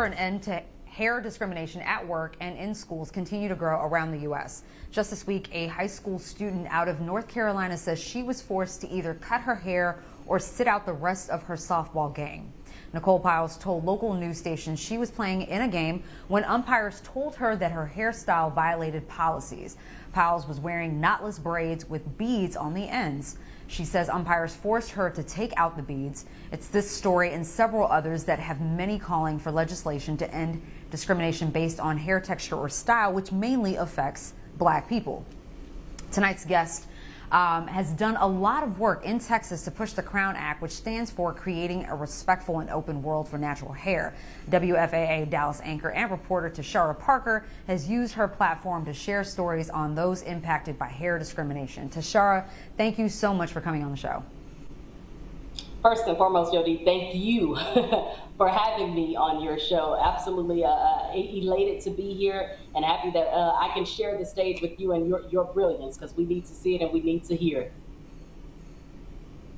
for an end to hair discrimination at work and in schools continue to grow around the U.S. Just this week, a high school student out of North Carolina says she was forced to either cut her hair or sit out the rest of her softball game. Nicole Piles told local news stations she was playing in a game when umpires told her that her hairstyle violated policies. Piles was wearing knotless braids with beads on the ends. She says umpires forced her to take out the beads. It's this story and several others that have many calling for legislation to end discrimination based on hair texture or style, which mainly affects Black people. Tonight's guest has done a lot of work in Texas to push the Crown Act, which stands for Creating a Respectful and Open World for Natural Hair. WFAA Dallas anchor and reporter Tashara Parker has used her platform to share stories on those impacted by hair discrimination. Tashara, thank you so much for coming on the show. First and foremost, Yodit, thank you for having me on your show. Absolutely elated to be here and happy that I can share the stage with you and your brilliance, because we need to see it and we need to hear it.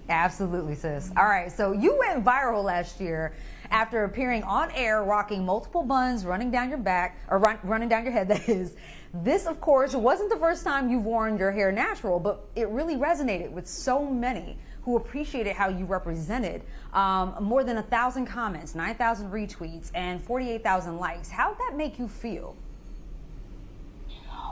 Absolutely, sis. All right, so you went viral last year after appearing on air rocking multiple buns running down your back, or running down your head, that is. This, of course, wasn't the first time you've worn your hair natural, but it really resonated with so many who appreciated how you represented. More than 1,000 comments, 9,000 retweets, and 48,000 likes. How'd that make you feel?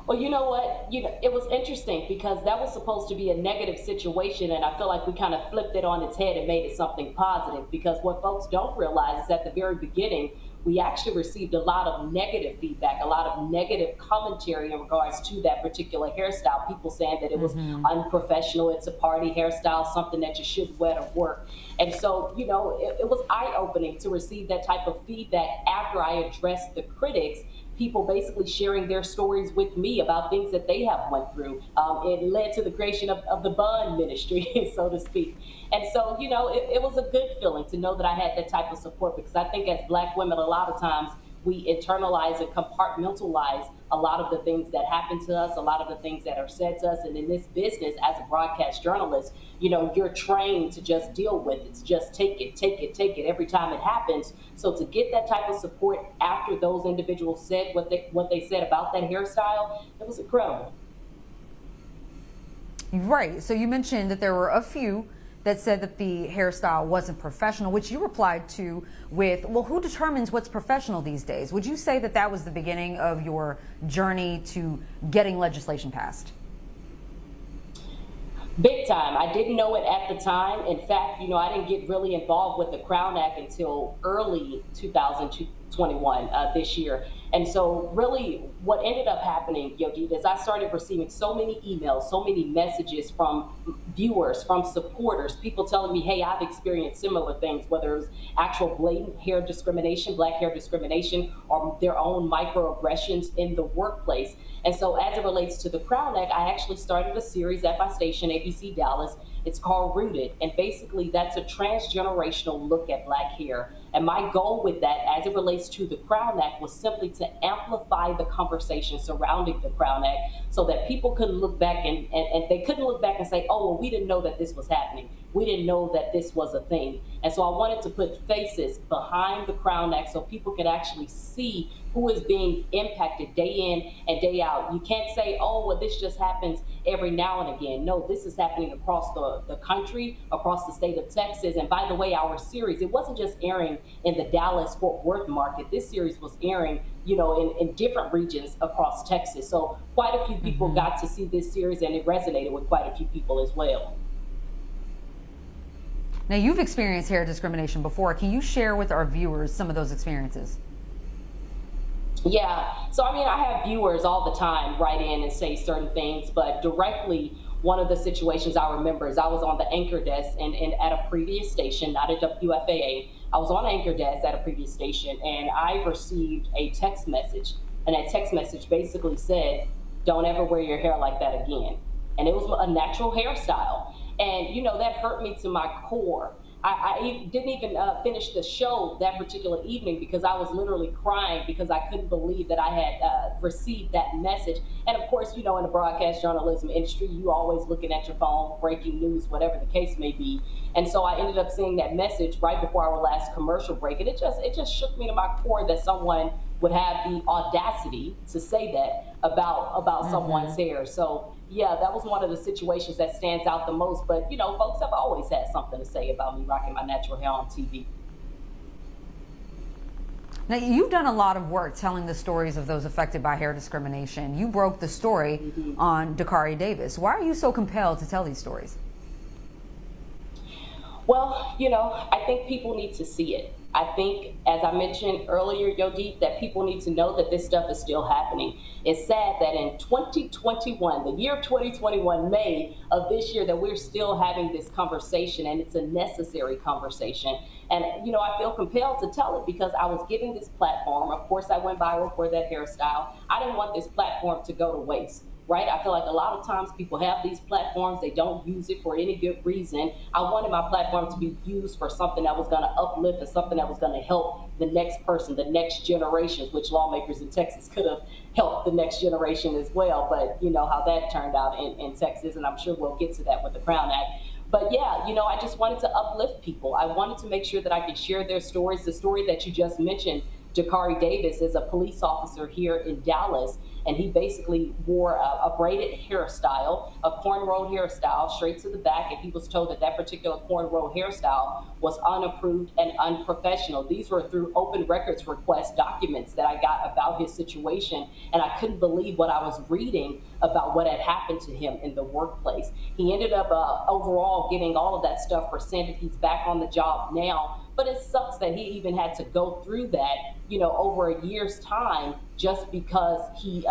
Well, you know what? It was interesting because that was supposed to be a negative situation, and I feel like we kind of flipped it on its head and made it something positive, because what folks don't realize is at the very beginning, we actually received a lot of negative feedback, a lot of negative commentary in regards to that particular hairstyle. People saying that it was unprofessional, it's a party hairstyle, something that you shouldn't wear to work. And so, it was eye-opening to receive that type of feedback after I addressed the critics. People basically sharing their stories with me about things that they have went through. It led to the creation of the bun ministry, so to speak. And so, it was a good feeling to know that I had that type of support, because I think as Black women, a lot of times we internalize and compartmentalize a lot of the things that happen to us, a lot of the things that are said to us. And in this business, as a broadcast journalist, you're trained to just deal with it, to just take it every time it happens. So to get that type of support after those individuals said what they said about that hairstyle, it was incredible. Right. So you mentioned that there were a few that said that the hairstyle wasn't professional, which you replied to with, well, who determines what's professional these days? Would you say that that was the beginning of your journey to getting legislation passed? Big time. I didn't know it at the time. In fact, I didn't get really involved with the Crown Act until early 2021, this year. And so really what ended up happening, Yodit, is I started receiving so many emails, so many messages from viewers, from supporters, people telling me, hey, I've experienced similar things, whether it was actual blatant hair discrimination, Black hair discrimination, or their own microaggressions in the workplace. And so as it relates to the Crown Act, I actually started a series at my station, ABC Dallas. It's called Rooted. And basically that's a transgenerational look at Black hair. And my goal with that, as it relates to the Crown Act, was simply to amplify the conversation surrounding the Crown Act so that people couldn't look back and they couldn't look back and say, oh, well, we didn't know that this was happening. We didn't know that this was a thing. And so I wanted to put faces behind the Crown Act so people could actually see who is being impacted day in and day out. You can't say, oh, well, this just happens every now and again. No, this is happening across the country, across the state of Texas. And by the way, our series, it wasn't just airing in the Dallas-Fort Worth market. This series was airing, in different regions across Texas. So quite a few people got to see this series, and it resonated with quite a few people as well. Now, you've experienced hair discrimination before. Can you share with our viewers some of those experiences? Yeah, so I have viewers all the time write in and say certain things, but directly, one of the situations I remember is I was on the anchor desk and at a previous station, not at WFAA. I was on anchor desk at a previous station, and I received a text message, and that text message basically said, don't ever wear your hair like that again. And it was a natural hairstyle. And, that hurt me to my core. I didn't even finish the show that particular evening because I was literally crying because I couldn't believe that I had received that message. And of course, you know, in the broadcast journalism industry, you always looking at your phone, breaking news, whatever the case may be. And so I ended up seeing that message right before our last commercial break, and it just shook me to my core that someone would have the audacity to say that about someone's hair. So yeah, that was one of the situations that stands out the most. But you know, folks have always had something to say about me rocking my natural hair on TV. Now, you've done a lot of work telling the stories of those affected by hair discrimination. You broke the story on Dakari Davis. Why are you so compelled to tell these stories? Well, you know, I think people need to see it. I think, as I mentioned earlier, Yodit, that people need to know that this stuff is still happening. It's sad that in 2021, the year 2021, May of this year, that we're still having this conversation, and it's a necessary conversation. And, you know, I feel compelled to tell it because I was given this platform. Of course, I went viral for that hairstyle. I didn't want this platform to go to waste. Right? I feel like a lot of times people have these platforms, they don't use it for any good reason. I wanted my platform to be used for something that was going to uplift and something that was going to help the next person, the next generations, which lawmakers in Texas could have helped the next generation as well. But you know how that turned out in Texas, and I'm sure we'll get to that with the Crown Act. But yeah, you know, I just wanted to uplift people. I wanted to make sure that I could share their stories. The story that you just mentioned, Dakari Davis is a police officer here in Dallas, and he basically wore a braided hairstyle, a cornrow hairstyle, straight to the back, and he was told that that particular cornrow hairstyle was unapproved and unprofessional. These were through open records request documents that I got about his situation, and I couldn't believe what I was reading about what had happened to him in the workplace. He ended up overall getting all of that stuff rescinded. He's back on the job now. But it sucks that he even had to go through that, you know, over a year's time just because he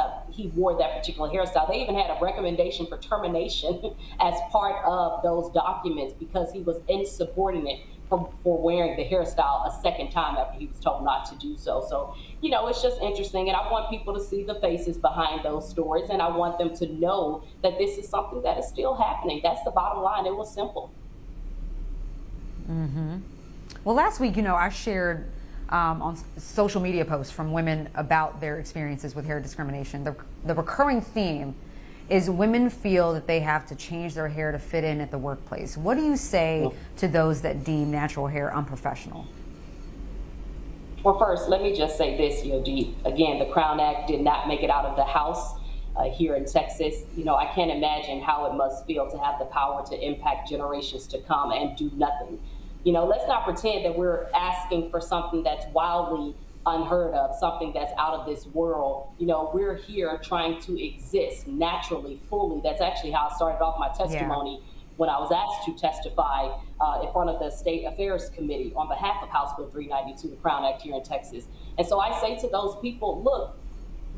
wore that particular hairstyle. They even had a recommendation for termination as part of those documents because he was insubordinate for wearing the hairstyle a second time after he was told not to do so. So, you know, it's just interesting. And I want people to see the faces behind those stories. And I want them to know that this is something that is still happening. That's the bottom line. It was simple. Well, last week, you know, I shared on social media posts from women about their experiences with hair discrimination. The recurring theme is women feel that they have to change their hair to fit in at the workplace. What do you say to those that deem natural hair unprofessional? Well, first, let me just say this, Yodit. Again, the Crown Act did not make it out of the House here in Texas. You know, I can't imagine how it must feel to have the power to impact generations to come and do nothing. You know, let's not pretend that we're asking for something that's wildly unheard of, something that's out of this world. You know, we're here trying to exist naturally, fully. That's actually how I started off my testimony when I was asked to testify in front of the State Affairs Committee on behalf of House Bill 392, the Crown Act here in Texas. And so I say to those people, look,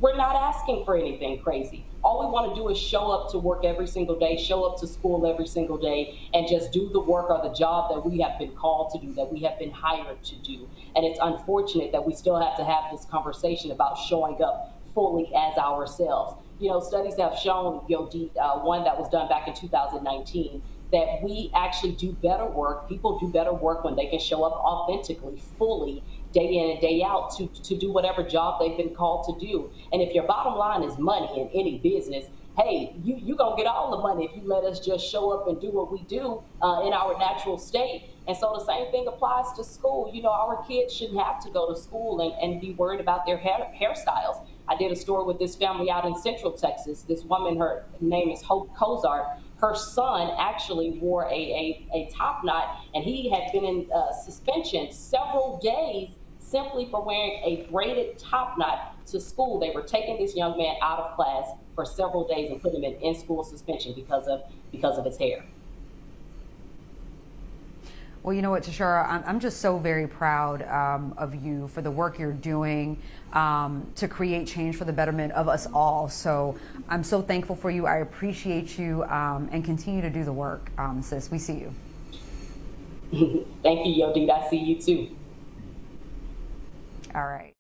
we're not asking for anything crazy. All we want to do is show up to work every single day, show up to school every single day, and just do the work or the job that we have been called to do, that we have been hired to do. And it's unfortunate that we still have to have this conversation about showing up fully as ourselves. You know, studies have shown, Yodit, one that was done back in 2019, that we actually do better work. People do better work when they can show up authentically, fully, day in and day out to do whatever job they've been called to do. And if your bottom line is money in any business, hey, you're going to get all the money if you let us just show up and do what we do in our natural state. And so the same thing applies to school. You know, our kids shouldn't have to go to school and be worried about their hairstyles. I did a story with this family out in Central Texas. This woman, her name is Hope Cozart. Her son actually wore a top knot, and he had been in suspension several days simply for wearing a braided top knot to school. They were taking this young man out of class for several days and putting him in school suspension because of his hair. Well, you know what, Tashara, I'm just so very proud of you for the work you're doing to create change for the betterment of us all. So I'm so thankful for you. I appreciate you and continue to do the work, sis. We see you. Thank you, Yodit. I see you too. All right.